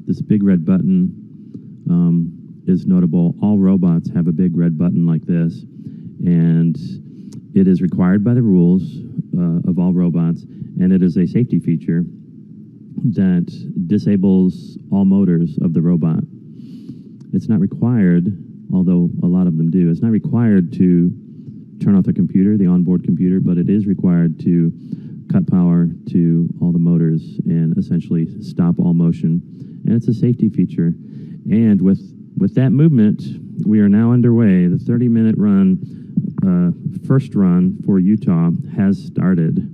This big red button is notable. All robots have a big red button like this, and it is required by the rules of all robots, and it is a safety feature that disables all motors of the robot. It's not required, although a lot of them do, it's not required to turn off the computer, the onboard computer, but it is required to cut power to all the motors and essentially stop all motion. And it's a safety feature. And with that movement, we are now underway. The 30-minute run, first run for Utah has started.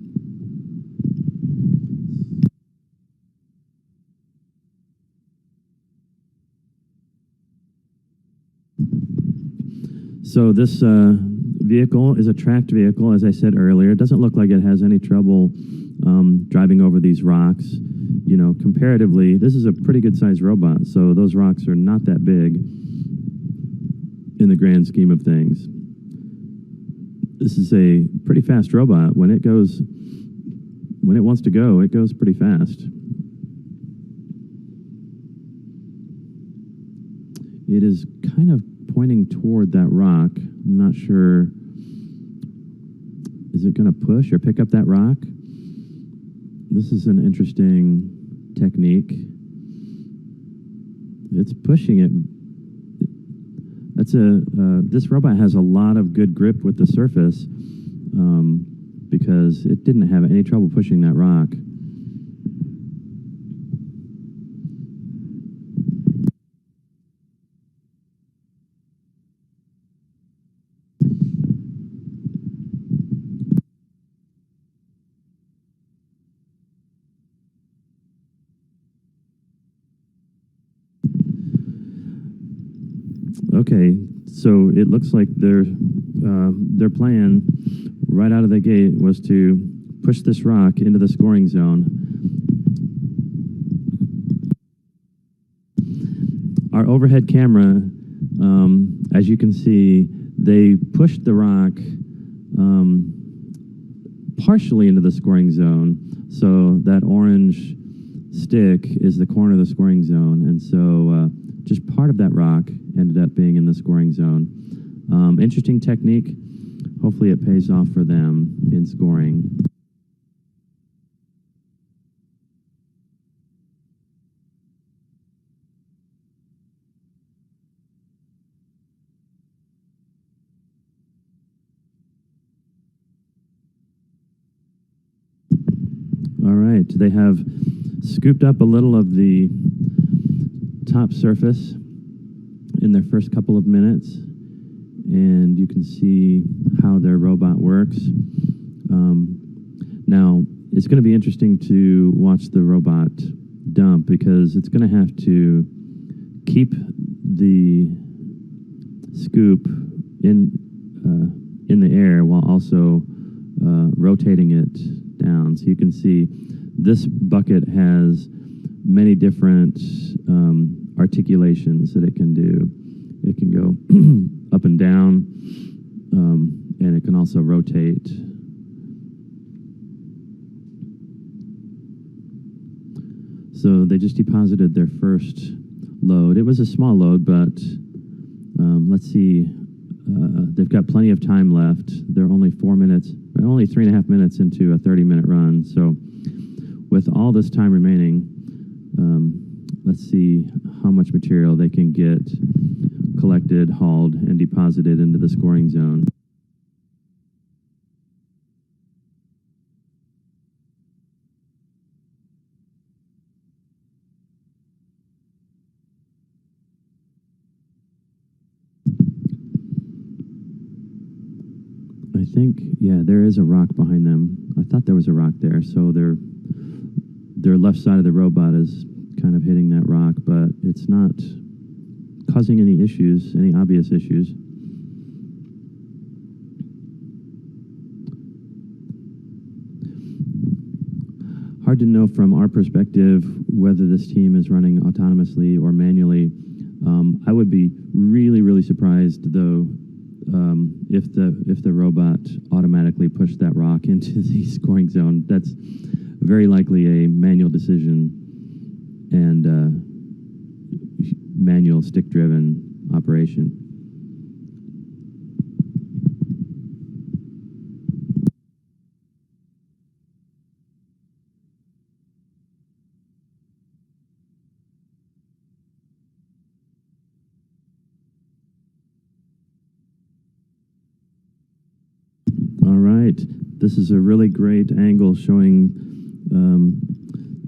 So this vehicle is a tracked vehicle, as I said earlier. It doesn't look like it has any trouble driving over these rocks. You know, comparatively, this is a pretty good-sized robot, so those rocks are not that big in the grand scheme of things. This is a pretty fast robot. When it wants to go, it goes pretty fast. It is kind of pointing toward that rock. I'm not sure. Is it going to push or pick up that rock? This is an interesting technique. It's pushing it. This robot has a lot of good grip with the surface because it didn't have any trouble pushing that rock. Okay, so it looks like their plan right out of the gate was to push this rock into the scoring zone. Our overhead camera, as you can see, they pushed the rock partially into the scoring zone. So that orange stick is the corner of the scoring zone, and so just part of that rock ended up being in the scoring zone. Interesting technique. Hopefully it pays off for them in scoring. All right, they have scooped up a little of the top surface in their first couple of minutes, and you can see how their robot works. Now, it's going to be interesting to watch the robot dump because it's going to have to keep the scoop in the air while also rotating it down. So you can see this bucket has many different articulations that it can do. It can go up and down, and it can also rotate. So they just deposited their first load. It was a small load, but let's see. They've got plenty of time left. They're only 3.5 minutes into a 30-minute run. So with all this time remaining, let's see how much material they can get collected, hauled, and deposited into the scoring zone. I think, yeah, there is a rock behind them. I thought there was a rock there, so their left side of the robot is kind of hitting that rock, but it's not causing any issues, any obvious issues. Hard to know from our perspective whether this team is running autonomously or manually. I would be really, really surprised, though, if the robot automatically pushed that rock into the scoring zone. That's very likely a manual decision, and manual stick-driven operation. All right, this is a really great angle showing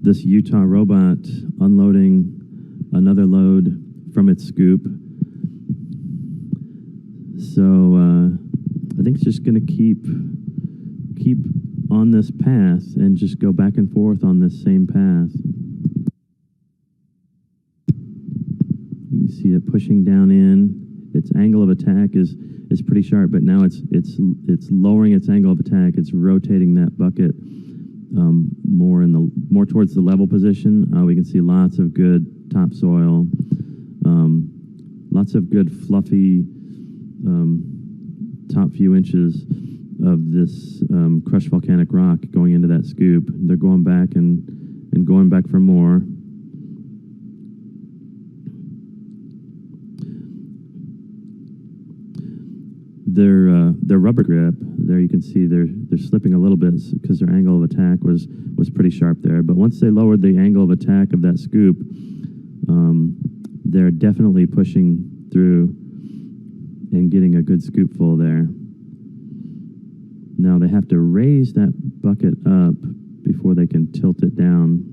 this Utah robot unloading another load from its scoop. So I think it's just going to keep on this path and just go back and forth on this same path. You can see it pushing down in. Its angle of attack is pretty sharp, but now it's lowering its angle of attack. It's rotating that bucket more towards the level position. We can see lots of good topsoil, lots of good fluffy top few inches of this crushed volcanic rock going into that scoop. They're going back and going back for more. Their rubber grip, there you can see they're slipping a little bit because their angle of attack was pretty sharp there. But once they lowered the angle of attack of that scoop, they're definitely pushing through and getting a good scoopful there. Now they have to raise that bucket up before they can tilt it down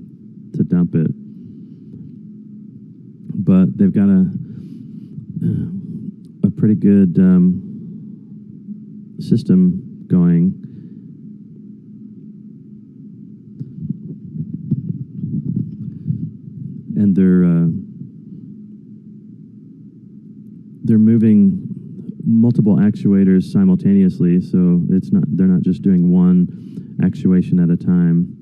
to dump it. But they've got a pretty good system going. And they're moving multiple actuators simultaneously, so they're not just doing one actuation at a time.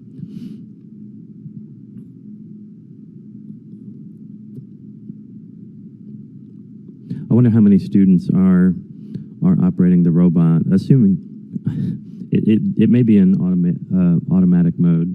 I wonder how many students are operating the robot, assuming it may be in automatic mode.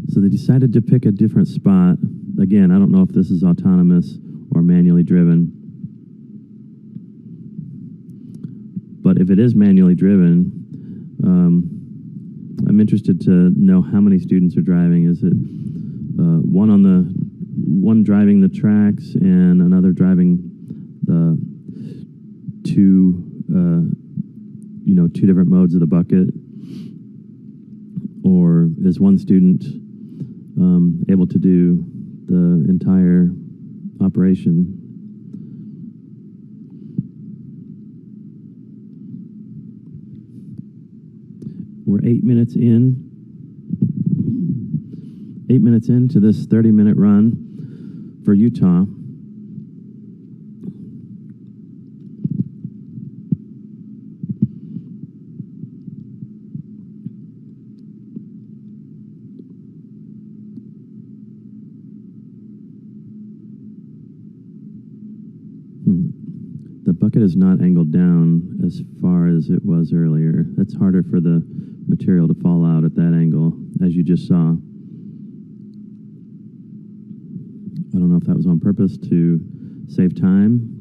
So they decided to pick a different spot. Again, I don't know if this is autonomous or manually driven. But if it is manually driven, I'm interested to know how many students are driving. Is it one driving the tracks and another driving the two different modes of the bucket? Or is one student able to do the entire operation? We're 8 minutes in. 8 minutes into this 30-minute run for Utah. The bucket is not angled down as far as it was earlier. It's harder for the material to fall out at that angle, as you just saw. I don't know if that was on purpose to save time.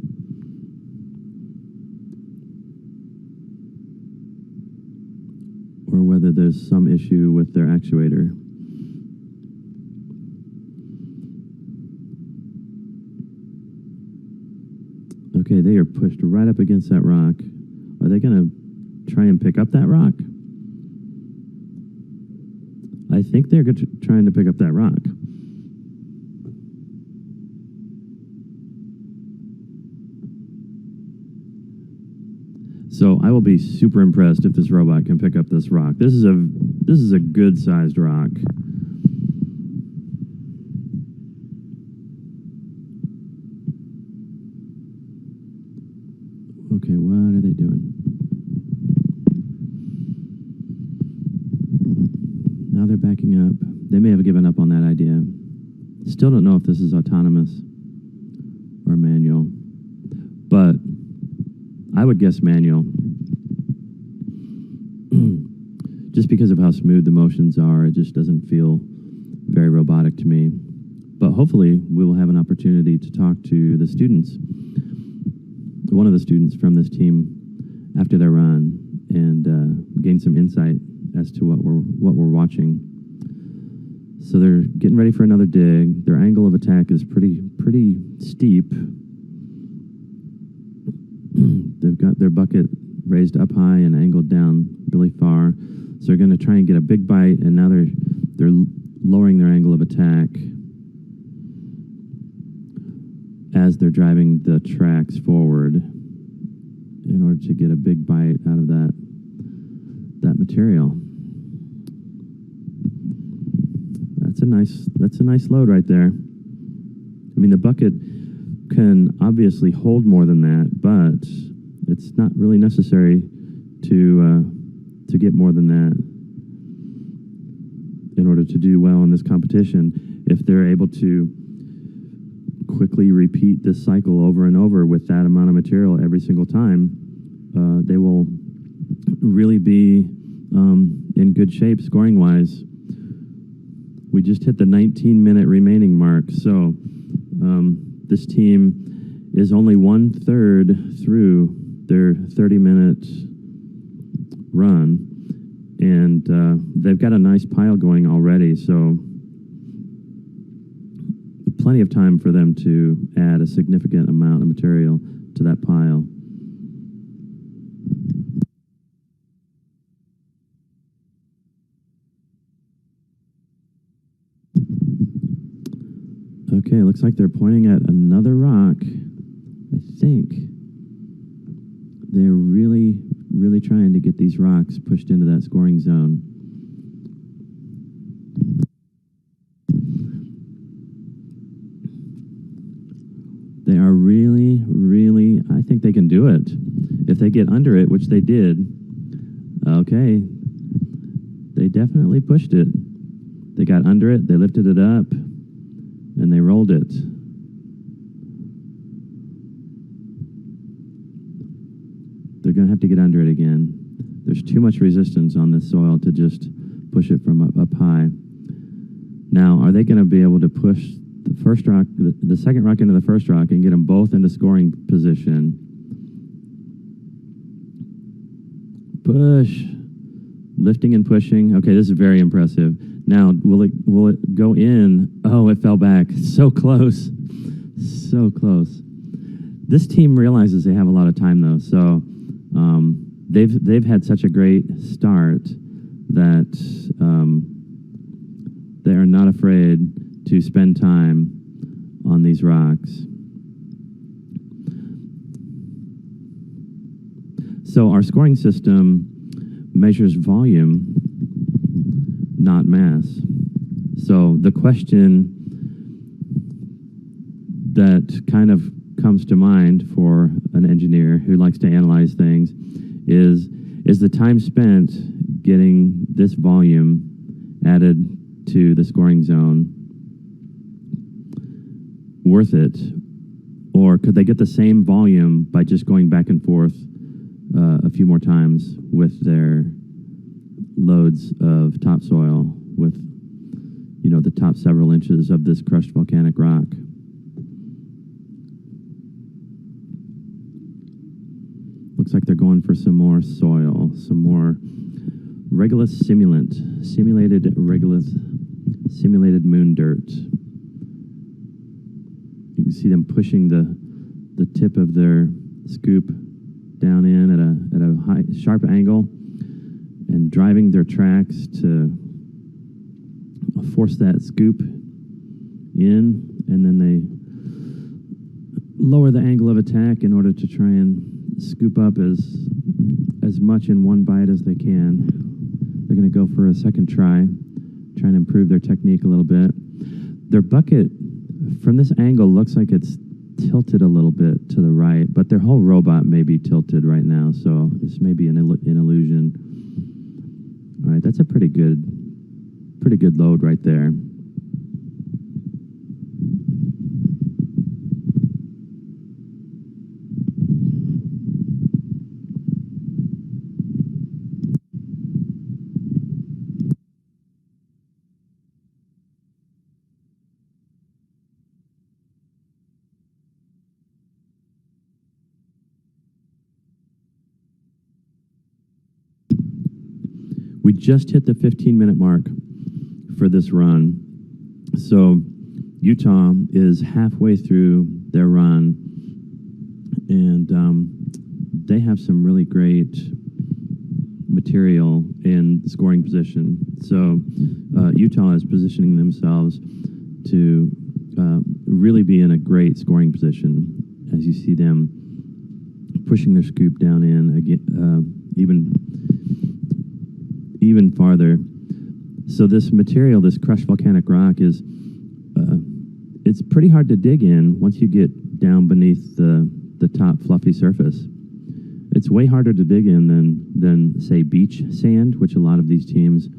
Or whether there's some issue with their actuator. Okay, they are pushed right up against that rock. Are they going to try and pick up that rock? I think they're trying to pick up that rock. So I will be super impressed if this robot can pick up this rock. This is a good-sized rock. Okay, what are they doing? Now they're backing up. They may have given up on that idea. Still don't know if this is autonomous or manual, but I would guess manual. Just because of how smooth the motions are, it just doesn't feel very robotic to me. But hopefully we will have an opportunity to talk to the students, one of the students from this team after their run, and gain some insight as to what we're watching. So they're getting ready for another dig. Their angle of attack is pretty steep. They've got their bucket raised up high and angled down really far. So they're going to try and get a big bite, and now they're lowering their angle of attack as they're driving the tracks forward in order to get a big bite out of that material. That's a nice load right there. I mean, the bucket can obviously hold more than that, but it's not really necessary to get more than that in order to do well in this competition. If they're able to quickly repeat this cycle over and over with that amount of material every single time, they will really be in good shape scoring-wise. We just hit the 19-minute remaining mark, so this team is only 1/3 through their 30-minute run, and they've got a nice pile going already, so plenty of time for them to add a significant amount of material to that pile. Okay, looks like they're pointing at another rock. I think they're really trying to get these rocks pushed into that scoring zone. They are really, I think they can do it. If they get under it, which they did, okay, they definitely pushed it. They got under it, they lifted it up, and they rolled it. They're going to have to get under it again. There's too much resistance on this soil to just push it from up high. Now, are they going to be able to push the first rock, the second rock into the first rock, and get them both into scoring position? Push. Lifting and pushing. Okay, this is very impressive. Now, will it go in? Oh, it fell back. So close. So close. This team realizes they have a lot of time, though, so they've had such a great start that they are not afraid to spend time on these rocks. So our scoring system measures volume, not mass. So the question that kind of comes to mind for an engineer who likes to analyze things is the time spent getting this volume added to the scoring zone worth it, or could they get the same volume by just going back and forth a few more times with their loads of topsoil, with the top several inches of this crushed volcanic rock? Looks like they're going for some more soil, some more regolith simulant, simulated moon dirt. You can see them pushing the tip of their scoop down in at a high, sharp angle, and driving their tracks to force that scoop in, and then they lower the angle of attack in order to try and scoop up as much in one bite as they can. They're going to go for a second try, trying to improve their technique a little bit. Their bucket, from this angle, looks like it's tilted a little bit to the right, but their whole robot may be tilted right now, so this may be an illusion. All right, that's a pretty good pretty good load right there. We just hit the 15-minute mark for this run. So Utah is halfway through their run, and they have some really great material in scoring position. So Utah is positioning themselves to really be in a great scoring position, as you see them pushing their scoop down in again, even farther. So this material, this crushed volcanic rock, is it's pretty hard to dig in once you get down beneath the top fluffy surface. It's way harder to dig in than say beach sand, which a lot of these teams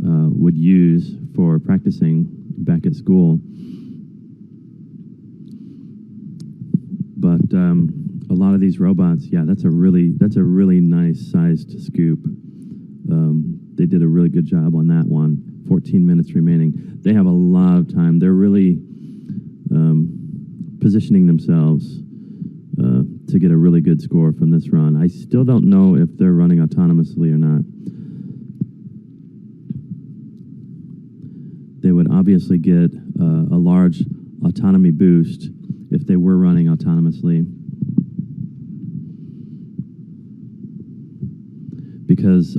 would use for practicing back at school. But a lot of these robots, yeah, that's a really nice sized scoop. They did a really good job on that one. 14 minutes remaining. They have a lot of time. They're really positioning themselves to get a really good score from this run. I still don't know if they're running autonomously or not. They would obviously get a large autonomy boost if they were running autonomously, because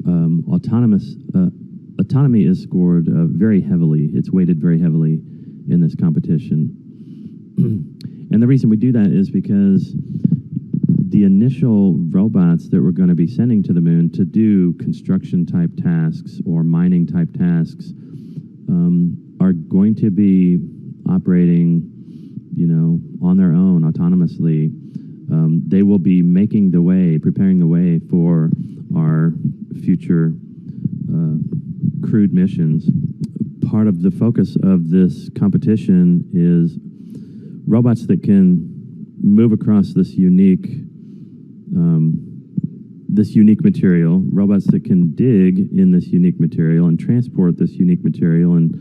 autonomy is scored very heavily. It's weighted very heavily in this competition. And the reason we do that is because the initial robots that we're going to be sending to the moon to do construction type tasks or mining type tasks are going to be operating, on their own autonomously. They will be making the way, preparing the way for our future crewed missions. Part of the focus of this competition is robots that can move across this unique material, robots that can dig in this unique material and transport this unique material and,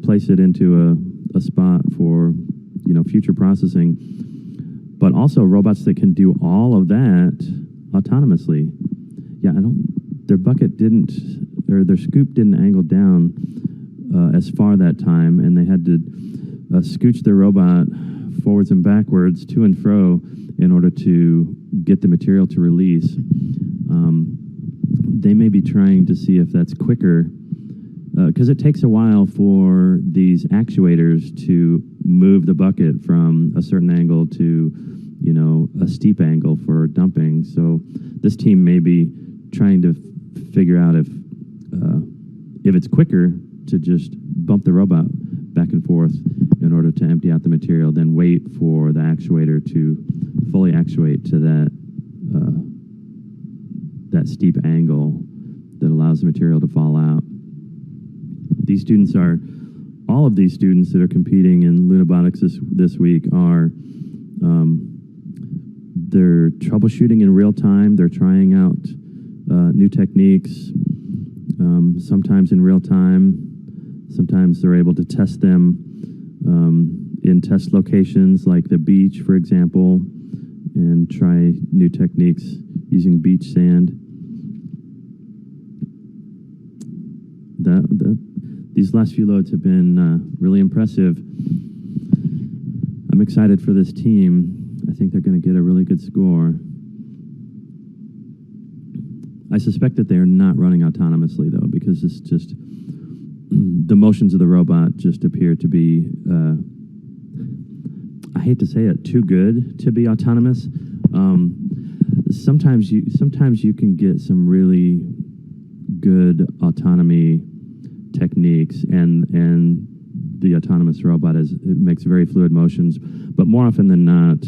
place it into a spot for, future processing, but also robots that can do all of that autonomously. Yeah, their scoop didn't angle down as far that time, and they had to scooch their robot forwards and backwards, to and fro, in order to get the material to release. They may be trying to see if that's quicker, because it takes a while for these actuators to move the bucket from a certain angle to, a steep angle for dumping. So this team may be trying to figure out if it's quicker to just bump the robot back and forth in order to empty out the material, then wait for the actuator to fully actuate to that steep angle that allows the material to fall out. All of these students that are competing in Lunabotics this week are, they're troubleshooting in real time. They're trying out new techniques, sometimes in real time. Sometimes they're able to test them in test locations like the beach, for example, and try new techniques using beach sand. These last few loads have been really impressive. I'm excited for this team. I think they're going to get a really good score. I suspect that they are not running autonomously, though, because it's just the motions of the robot just appear to be, I hate to say it, too good to be autonomous. Sometimes you can get some really good autonomy techniques, and the autonomous robot it makes very fluid motions. But more often than not,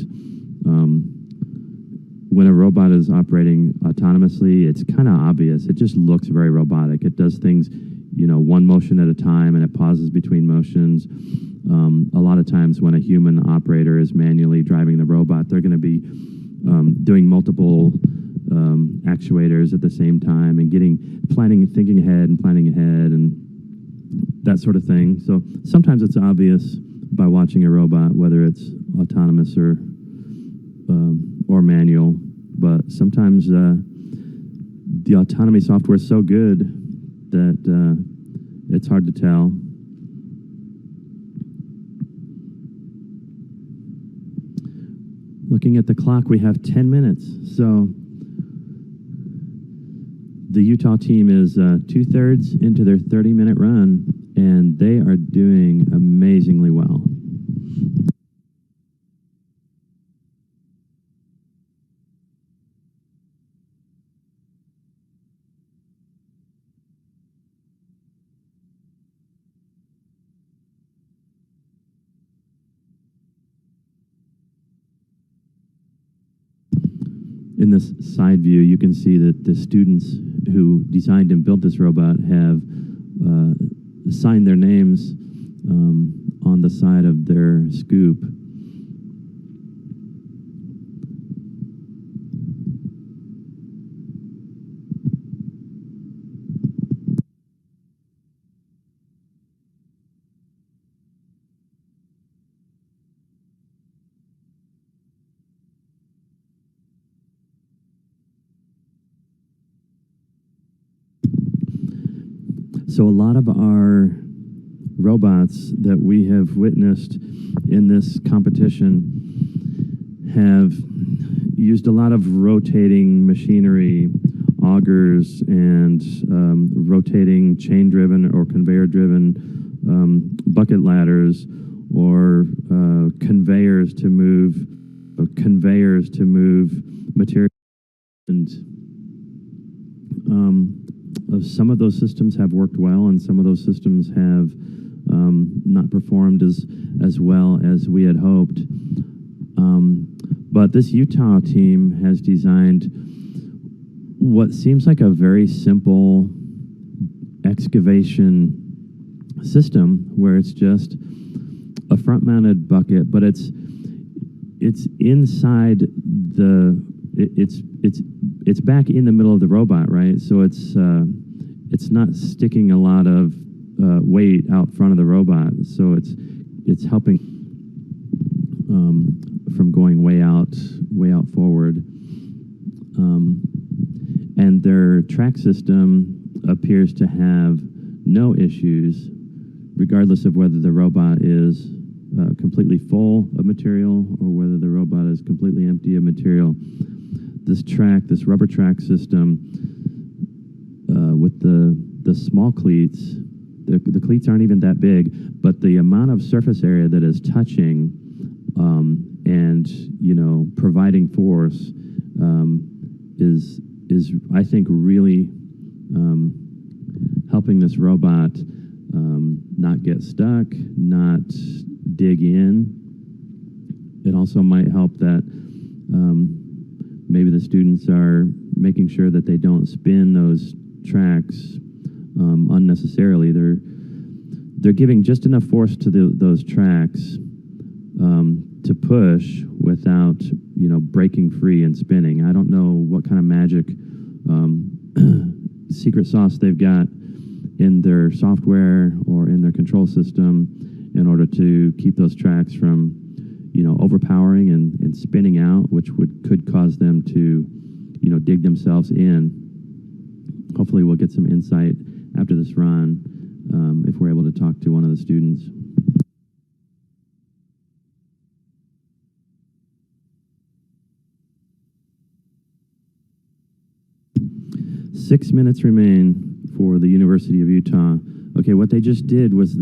when a robot is operating autonomously, it's kind of obvious. It just looks very robotic. It does things, one motion at a time, and it pauses between motions. A lot of times when a human operator is manually driving the robot, they're going to be doing multiple actuators at the same time and thinking ahead and planning ahead and that sort of thing. So sometimes it's obvious by watching a robot whether it's autonomous or manual, but sometimes the autonomy software is so good that it's hard to tell. Looking at the clock, we have 10 minutes. So the Utah team is 2/3 into their 30-minute run, and they are doing amazingly well. In this side view, you can see that the students who designed and built this robot have signed their names on the side of their scoop. So a lot of our robots that we have witnessed in this competition have used a lot of rotating machinery, augers, and rotating chain-driven or conveyor-driven bucket ladders, or conveyors to move material. And some of those systems have worked well, and some of those systems have not performed as well as we had hoped. But this Utah team has designed what seems like a very simple excavation system, where it's just a front-mounted bucket, but it's inside it's back in the middle of the robot, right? So it's not sticking a lot of weight out front of the robot, so it's helping from going way out forward. And their track system appears to have no issues, regardless of whether the robot is completely full of material or whether the robot is completely empty of material. This rubber track system with the small cleats, the cleats aren't even that big, but the amount of surface area that is touching and providing force is I think really helping this robot not get stuck, not dig in. It also might help that maybe the students are making sure that they don't spin those tracks unnecessarily. They're giving just enough force to those tracks to push without breaking free and spinning. I don't know what kind of magic secret sauce they've got in their software or in their control system in order to keep those tracks from overpowering and spinning out, which could cause them to dig themselves in. Hopefully we'll get some insight after this run if we're able to talk to one of the students. Six minutes remain for the University of Utah. Okay, what they just did was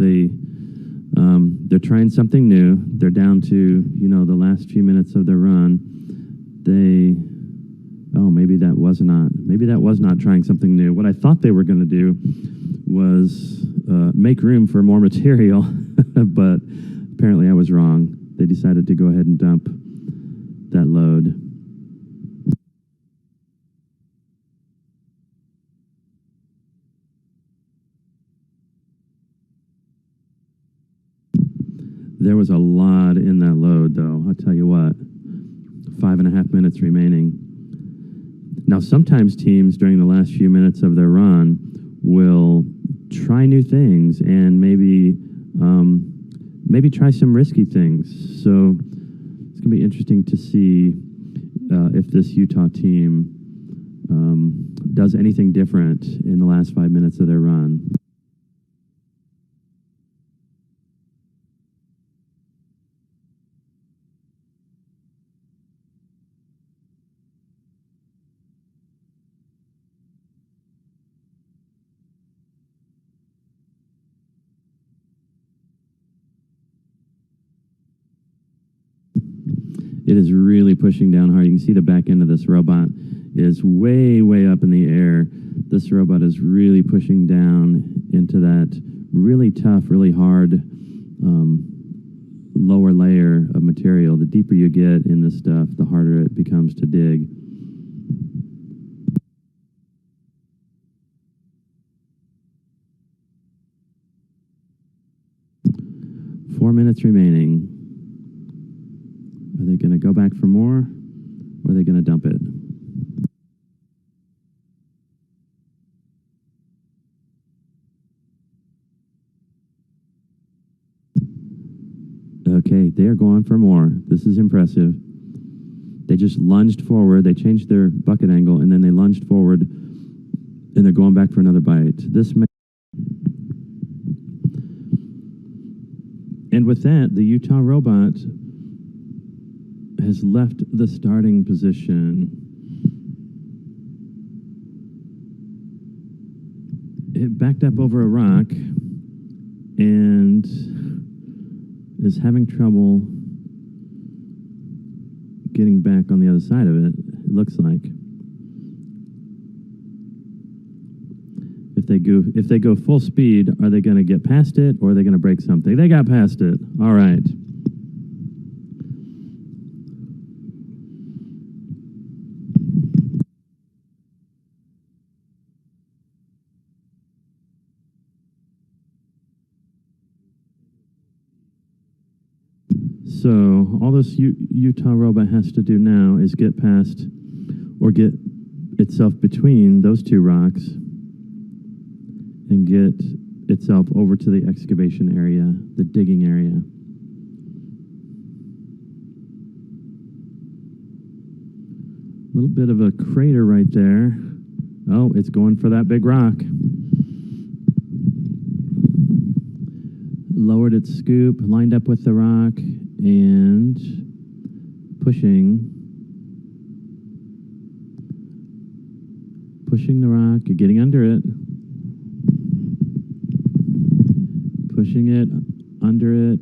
they're trying something new. They're down to the last few minutes of their run. Maybe that was not trying something new. What I thought they were going to do was make room for more material, but apparently I was wrong. They decided to go ahead and dump that load. There was a lot in that load, though. I'll tell you what. 5.5 minutes remaining. Now, sometimes teams during the last few minutes of their run will try new things and maybe try some risky things. So it's going to be interesting to see if this Utah team does anything different in the last 5 minutes of their run. It is really pushing down hard. You can see the back end of this robot is way, way up in the air. This robot is really pushing down into that really tough, really hard lower layer of material. The deeper you get in this stuff, the harder it becomes to dig. Four minutes remaining. Are they going to go back for more, or are they going to dump it? Okay, they are going for more. This is impressive. They just lunged forward. They changed their bucket angle, and then they lunged forward, and they're going back for another bite. And with that, the Utah robot has left the starting position. It backed up over a rock and is having trouble getting back on the other side of it, it looks like. If they go full speed, are they going to get past it, or are they going to break something? They got past it. All right. So all this Utah robot has to do now is get past or get itself between those two rocks and get itself over to the excavation area, the digging area. A little bit of a crater right there. Oh, it's going for that big rock. Lowered its scoop, lined up with the rock, and pushing the rock, getting under it, pushing it, under it.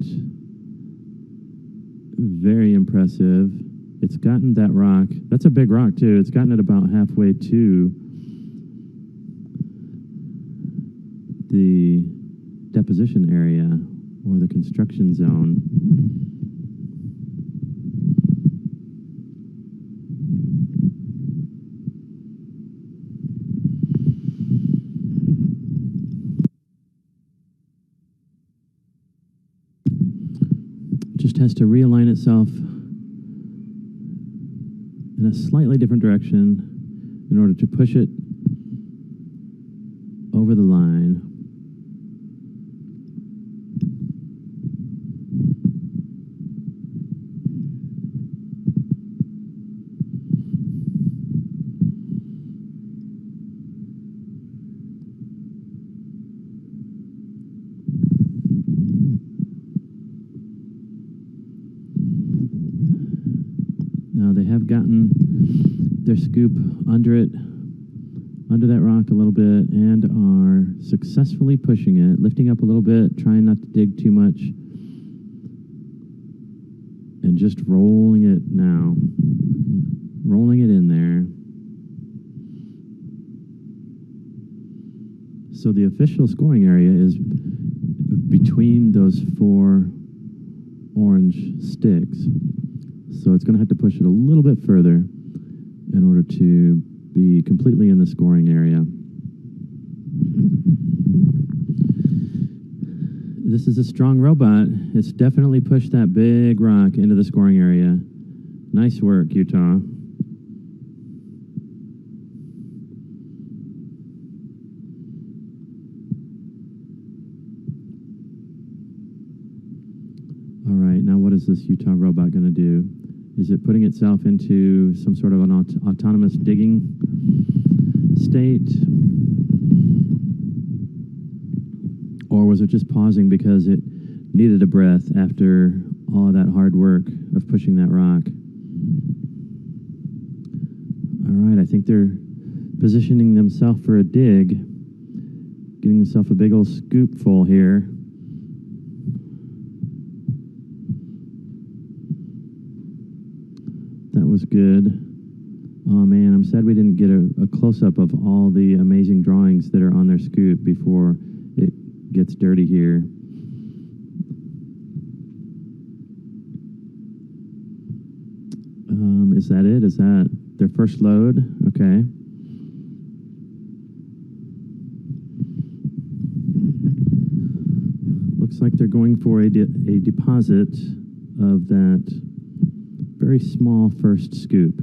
Very impressive. It's gotten that rock. That's a big rock, too. It's gotten it about halfway to the deposition area or the construction zone. Just has to realign itself in a slightly different direction in order to push it over the line. Now they have gotten their scoop under it, under that rock a little bit, and are successfully pushing it, lifting up a little bit, trying not to dig too much, and just rolling it now, rolling it in there. So the official scoring area is between those four orange sticks. So it's going to have to push it a little bit further in order to be completely in the scoring area. This is a strong robot. It's definitely pushed that big rock into the scoring area. Nice work, Utah. All right, now what is this Utah robot going to do? Is it putting itself into some sort of an autonomous digging state? Or was it just pausing because it needed a breath after all of that hard work of pushing that rock? All right, I think they're positioning themselves for a dig, getting themselves a big old scoop full here. That was good. Oh man, I'm sad we didn't get a close-up of all the amazing drawings that are on their scoop before it gets dirty here. Is that it? Is that their first load? Okay. Looks like they're going for a deposit of that very small first scoop.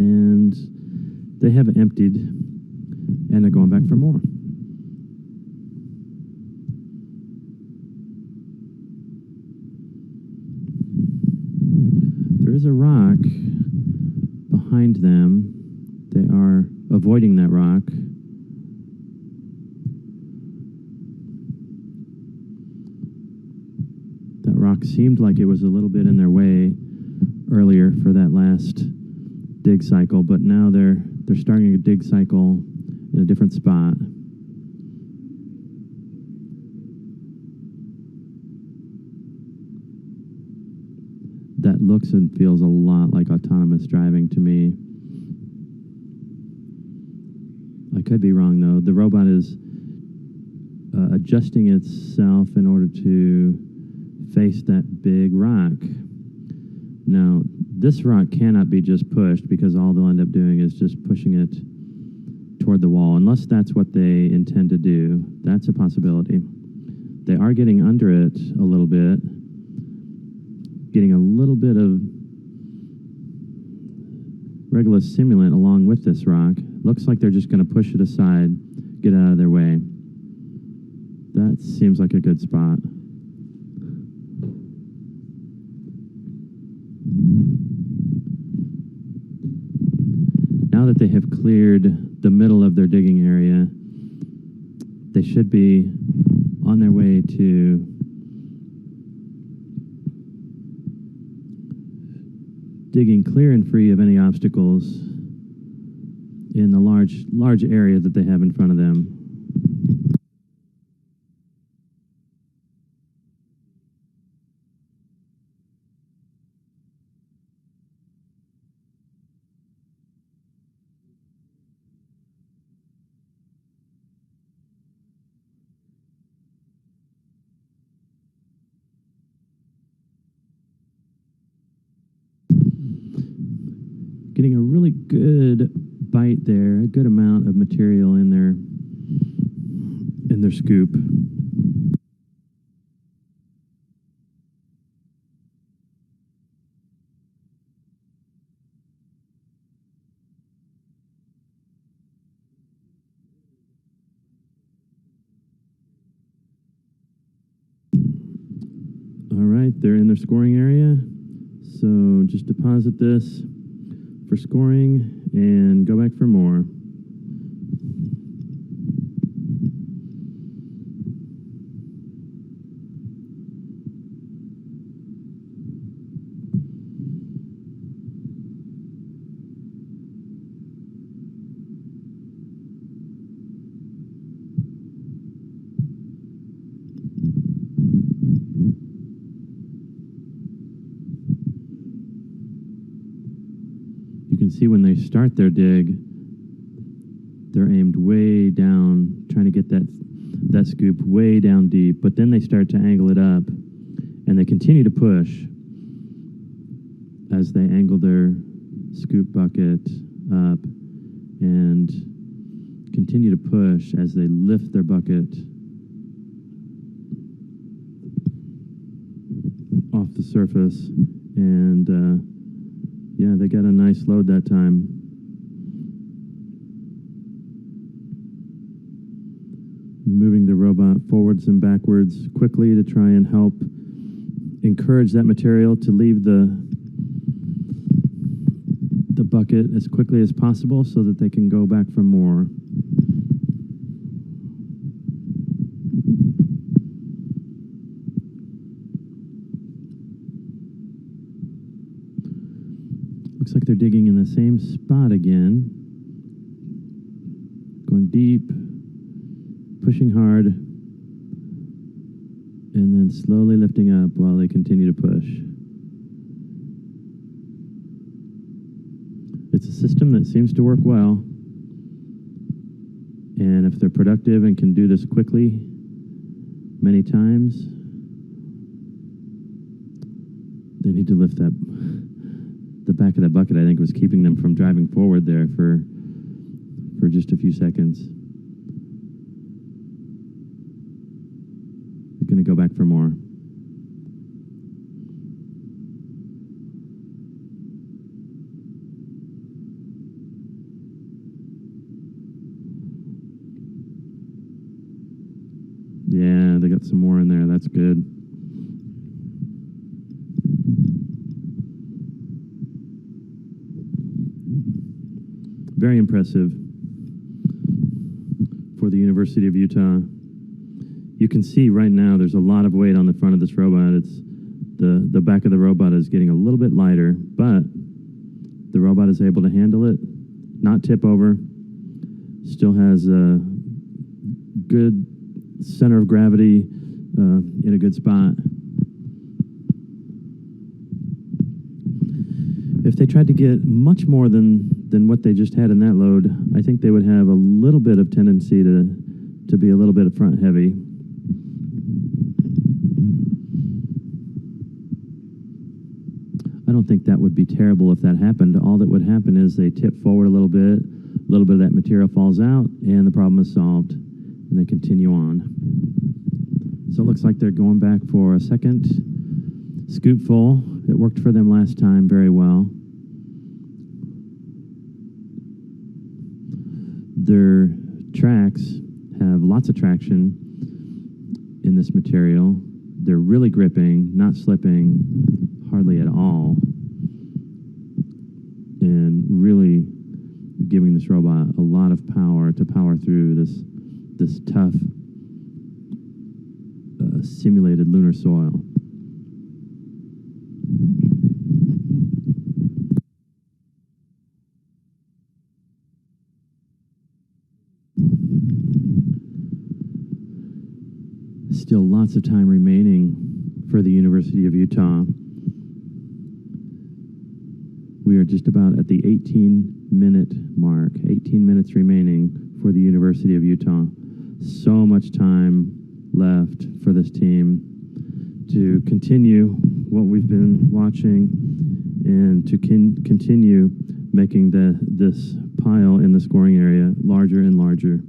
And they have emptied, and they're going back for more. There is a rock behind them. They are avoiding that rock. That rock seemed like it was a little bit in their way earlier for that last dig cycle, but now they're starting a dig cycle in a different spot. That looks and feels a lot like autonomous driving to me. I could be wrong though. The robot is adjusting itself in order to face that big rock. Now, this rock cannot be just pushed because all they'll end up doing is just pushing it toward the wall, unless that's what they intend to do. That's a possibility. They are getting under it a little bit, getting a little bit of regular simulant along with this rock. Looks like they're just going to push it aside, get out of their way. That seems like a good spot. Now that they have cleared the middle of their digging area, they should be on their way to digging clear and free of any obstacles in the large area that they have in front of them. Getting a really good bite there, a good amount of material in their scoop. All right, they're in their scoring area. So just deposit this for scoring and go back for more. You can see when they start their dig, They're aimed way down, trying to get that scoop way down deep, but then they start to angle it up, and they continue to push as they angle their scoop bucket up and continue to push as they lift their bucket off the surface. And yeah, they got a nice load that time. Moving the robot forwards and backwards quickly to try and help encourage that material to leave the bucket as quickly as possible so that they can go back for more. Looks like they're digging in the same spot again. Going deep, pushing hard, and then slowly lifting up while they continue to push. It's a system that seems to work well, and if they're productive and can do this quickly many times, they need to lift that. The back of that bucket, I think, was keeping them from driving forward there for just a few seconds. They're going to go back for more. Yeah, they got some more in there. That's good. Very impressive for the University of Utah. You can see right now there's a lot of weight on the front of this robot. It's the back of the robot is getting a little bit lighter, but the robot is able to handle it, not tip over. Still has a good center of gravity in a good spot. If they tried to get much more than what they just had in that load, I think they would have a little bit of tendency to be a little bit front heavy. I don't think that would be terrible if that happened. All that would happen is they tip forward a little bit of that material falls out, and the problem is solved, and they continue on. So it looks like they're going back for a second scoopful. It worked for them last time very well. Their tracks have lots of traction in this material. They're really gripping, not slipping hardly at all, and really giving this robot a lot of power to power through this tough simulated lunar soil. Still lots of time remaining for the University of Utah. We are just about at the 18-minute mark, 18 minutes remaining for the University of Utah. So much time left for this team to continue what we've been watching and to continue making this pile in the scoring area larger and larger.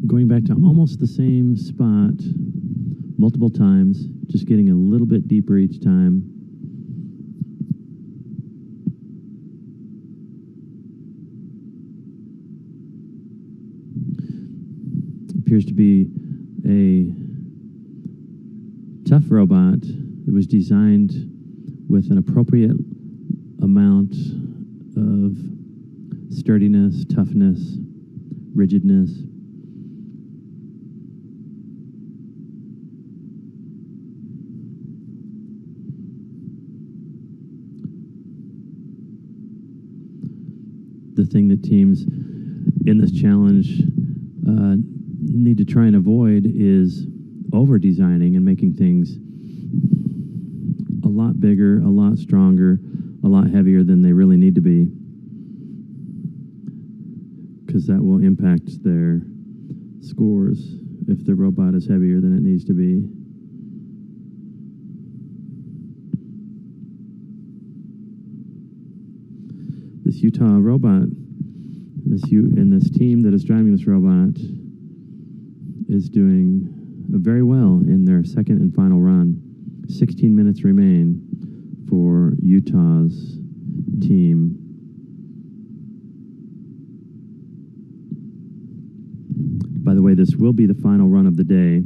Going back to almost the same spot multiple times, just getting a little bit deeper each time. Appears to be a tough robot. It was designed with an appropriate amount of sturdiness, toughness, rigidness. the thing that teams in this challenge need to try and avoid is over-designing and making things a lot bigger, a lot stronger, a lot heavier than they really need to be, because that will impact their scores if the robot is heavier than it needs to be. This Utah robot, this team that is driving this robot is doing very well in their second and final run. 16 minutes remain for Utah's team. By the way, this will be the final run of the day.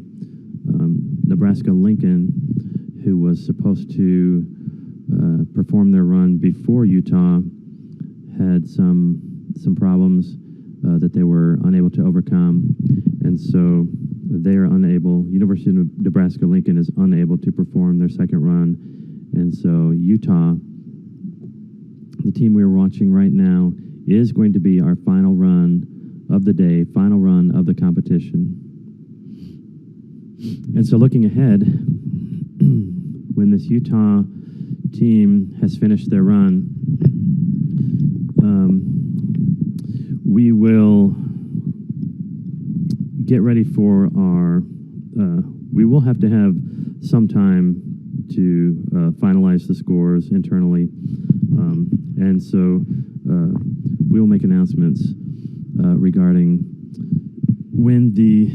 Nebraska-Lincoln, who was supposed to perform their run before Utah, had some problems that they were unable to overcome, and so they are unable. University of Nebraska-Lincoln is unable to perform their second run, and so Utah, the team we are watching right now, is going to be our final run of the day, final run of the competition. And so looking ahead, when this Utah team has finished their run, we will get ready for our, we will have to have some time to finalize the scores internally. And so we'll make announcements regarding when the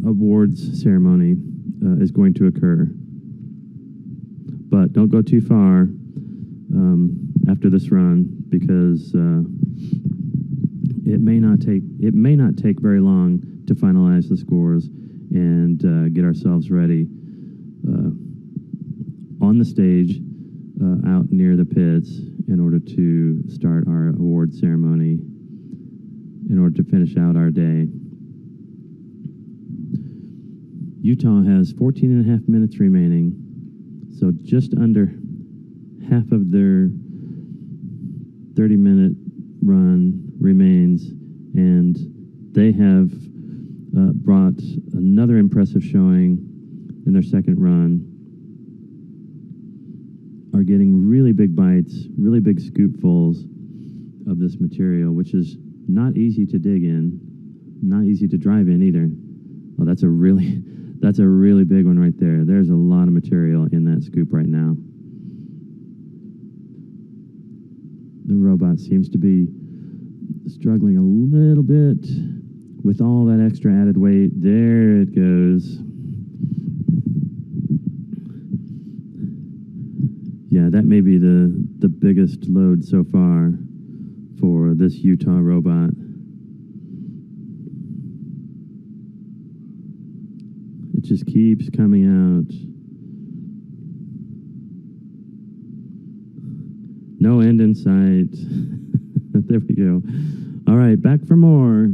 awards ceremony is going to occur. But don't go too far after this run, because it may not take very long to finalize the scores and get ourselves ready on the stage out near the pits in order to start our award ceremony, in order to finish out our day. Utah has 14 and a half minutes remaining, so just under half of their 30-minute run remains, and they have brought another impressive showing in their second run, are getting really big bites, really big scoopfuls of this material, which is not easy to dig in, not easy to drive in either. Oh, that's a really big one right there. There's a lot of material in that scoop right now. The robot seems to be struggling a little bit with all that extra added weight. There it goes. Yeah, that may be the biggest load so far for this Utah robot. It just keeps coming out. No end in sight. There we go. All right, back for more.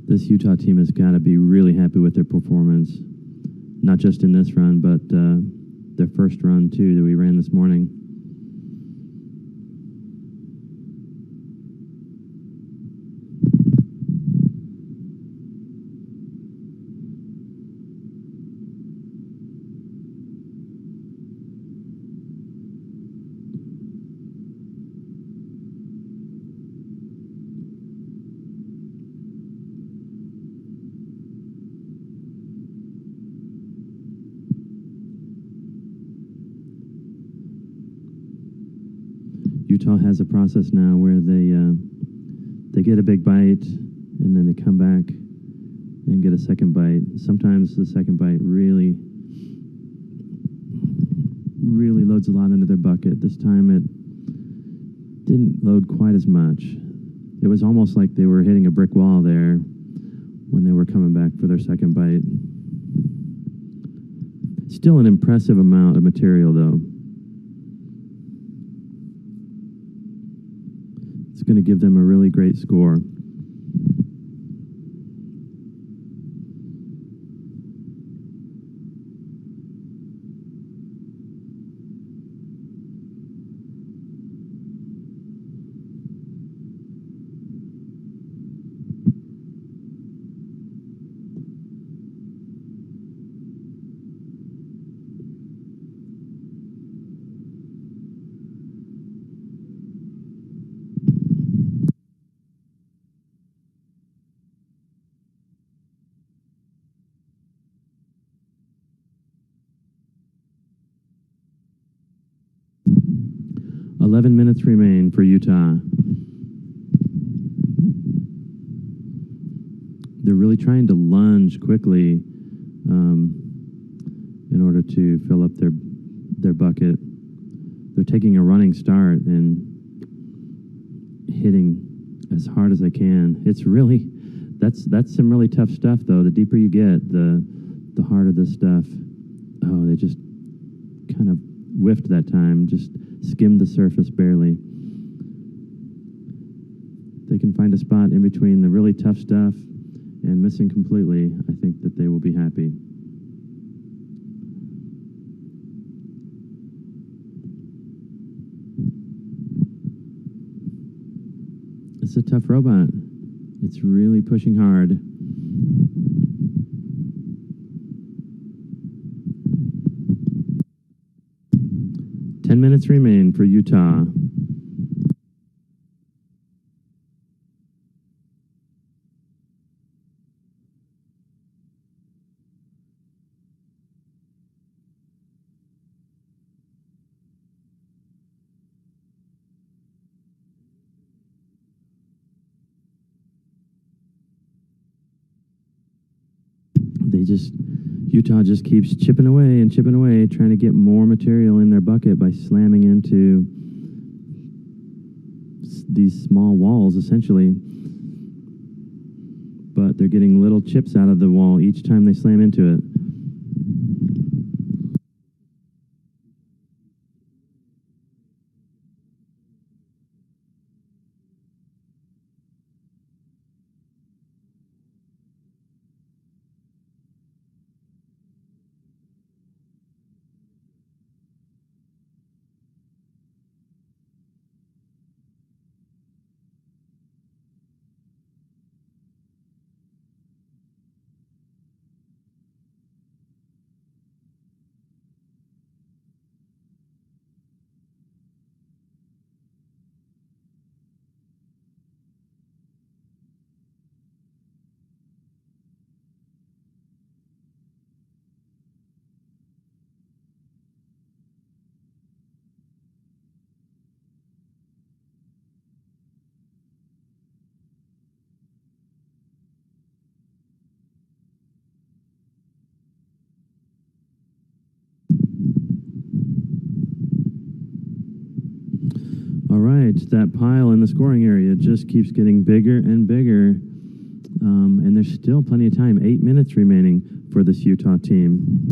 This Utah team has got to be really happy with their performance, not just in this run, but their first run, too, that we ran this morning. Utah has a process now where they get a big bite and then they come back and get a second bite. Sometimes the second bite really loads a lot into their bucket. This time it didn't load quite as much. It was almost like they were hitting a brick wall there when they were coming back for their second bite. Still an impressive amount of material, though. going to give them a really great score. Eleven minutes remain for Utah. They're really trying to lunge quickly in order to fill up their bucket. They're taking a running start and hitting as hard as they can. It's really, that's some really tough stuff, though. The deeper you get, the harder this stuff. Oh, they just kind of whiffed that time, just skimmed the surface barely. If they can find a spot in between the really tough stuff and missing completely, I think that they will be happy. It's a tough robot. It's really pushing hard. Ten minutes remain for Utah. Utah just keeps chipping away and chipping away, trying to get more material in their bucket by slamming into these small walls, essentially. But they're getting little chips out of the wall each time they slam into it. All right, that pile in the scoring area just keeps getting bigger and bigger, and there's still plenty of time. 8 minutes remaining for this Utah team.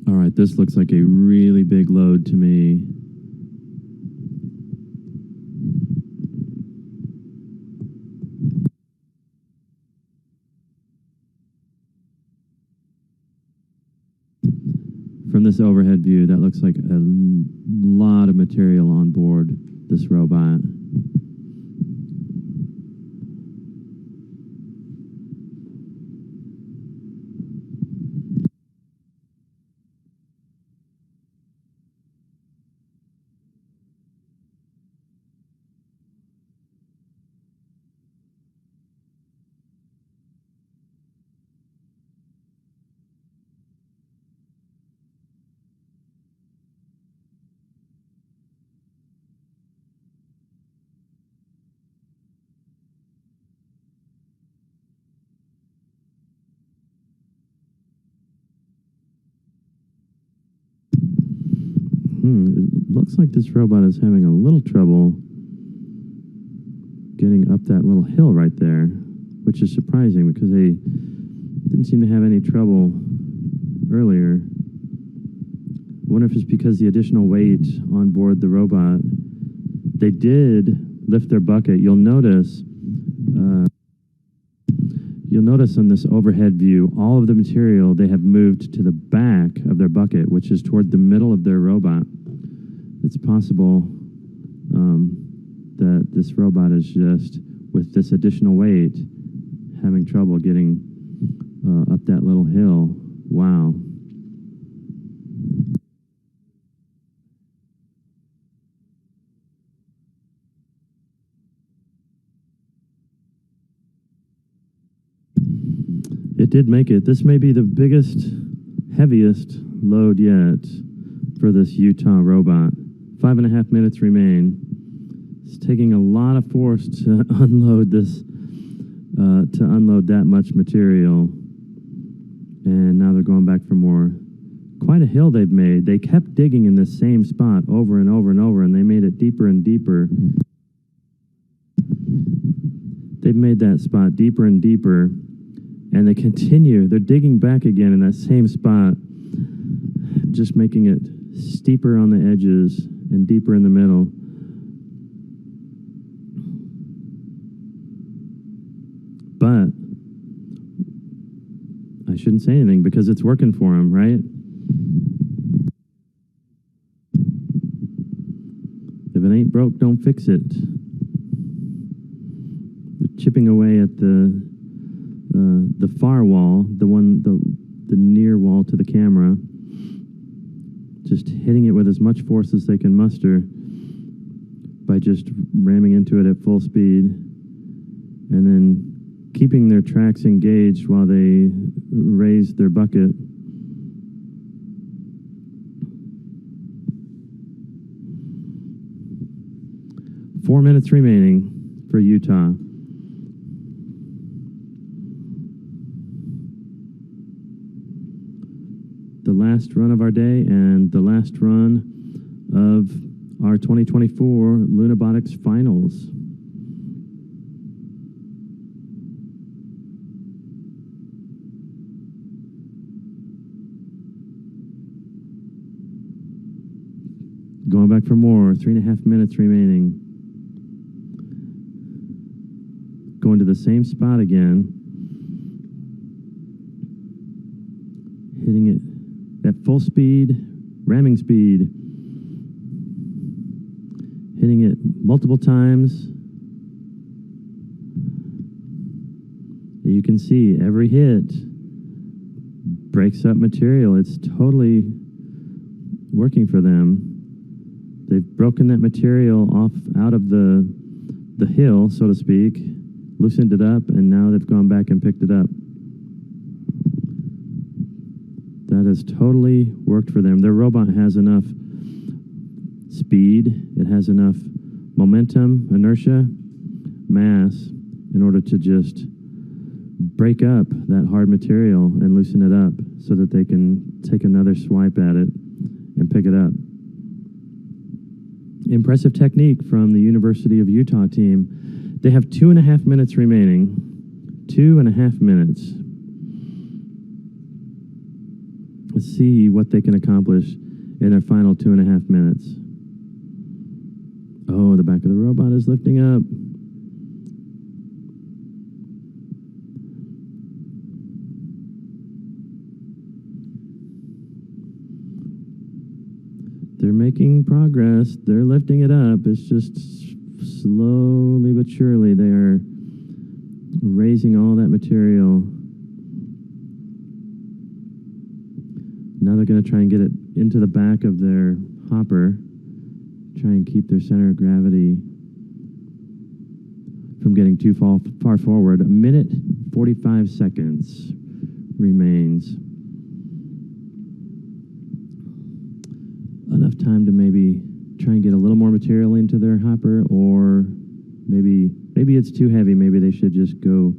All right, this looks like a really big load to me. From this overhead view, that looks like a lot of material on board this robot. It looks like this robot is having a little trouble getting up that little hill right there, which is surprising because they didn't seem to have any trouble earlier. I wonder if it's because the additional weight on board the robot. They did lift their bucket. You'll notice on this overhead view, all of the material they have moved to the back of their bucket, which is toward the middle of their robot. It's possible that this robot is just, with this additional weight, having trouble getting up that little hill. Wow. It did make it. This may be the biggest, heaviest load yet for this Utah robot. 5.5 minutes remain. It's taking a lot of force to unload this, to unload that much material. And now they're going back for more. Quite a hill they've made. They kept digging in the same spot over and over and over, and they made it deeper and deeper. They've made that spot deeper and deeper. And they continue. They're digging back again in that same spot, just making it steeper on the edges and deeper in the middle. But I shouldn't say anything because it's working for them, right? If it ain't broke, don't fix it. They're chipping away at the far wall, the near wall to the camera, just hitting it with as much force as they can muster by just ramming into it at full speed, and then keeping their tracks engaged while they raise their bucket. Four minutes remaining for Utah. The last run of our day and the last run of our 2024 Lunabotics finals. Going back for more, 3.5 minutes remaining. Going to the same spot again. Hitting it at full speed, ramming speed, hitting it multiple times. You can see every hit breaks up material. It's totally working for them. They've broken that material off out of the hill, so to speak, loosened it up, and now they've gone back and picked it up. That has totally worked for them. Their robot has enough speed, it has enough momentum, inertia, mass, in order to just break up that hard material and loosen it up so that they can take another swipe at it and pick it up. Impressive technique from the University of Utah team. They have 2.5 minutes remaining. 2.5 minutes. Let's see what they can accomplish in their final 2.5 minutes. Oh, the back of the robot is lifting up. They're making progress. They're lifting it up. It's just slowly but surely they are raising all that material. Now they're going to try and get it into the back of their hopper, try and keep their center of gravity from getting too far forward. 1 minute, 45 seconds remains. Enough time to maybe try and get a little more material into their hopper, or maybe it's too heavy. Maybe they should just go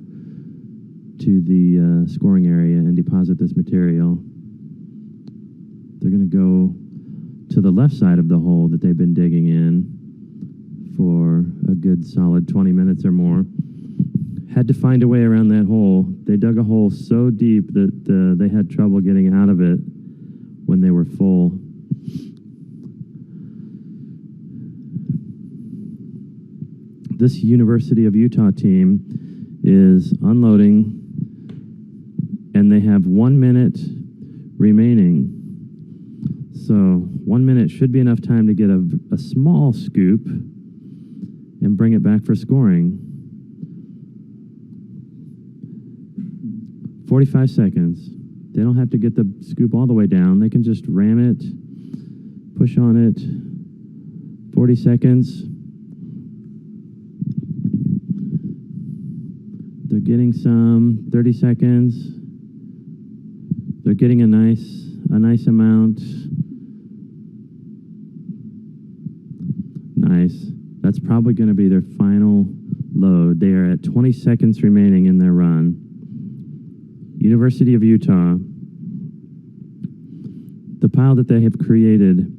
to the scoring area and deposit this material. They're going to go to the left side of the hole that they've been digging in for a good solid 20 minutes or more. Had to find a way around that hole. They dug a hole so deep that they had trouble getting out of it when they were full. This University of Utah team is unloading, and they have 1 minute remaining. So 1 minute should be enough time to get a small scoop and bring it back for scoring. 45 seconds. They don't have to get the scoop all the way down. They can just ram it, push on it. 40 seconds. They're getting some. 30 seconds. They're getting a nice amount. Nice. That's probably going to be their final load. They are at 20 seconds remaining in their run. University of Utah. The pile that they have created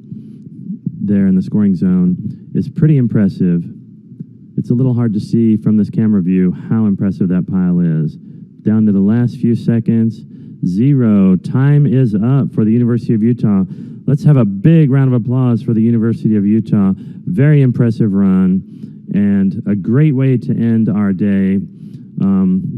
there in the scoring zone is pretty impressive. It's a little hard to see from this camera view how impressive that pile is. Down to the last few seconds. 0. Time is up for the University of Utah. Let's have a big round of applause for the University of Utah. Very impressive run and a great way to end our day.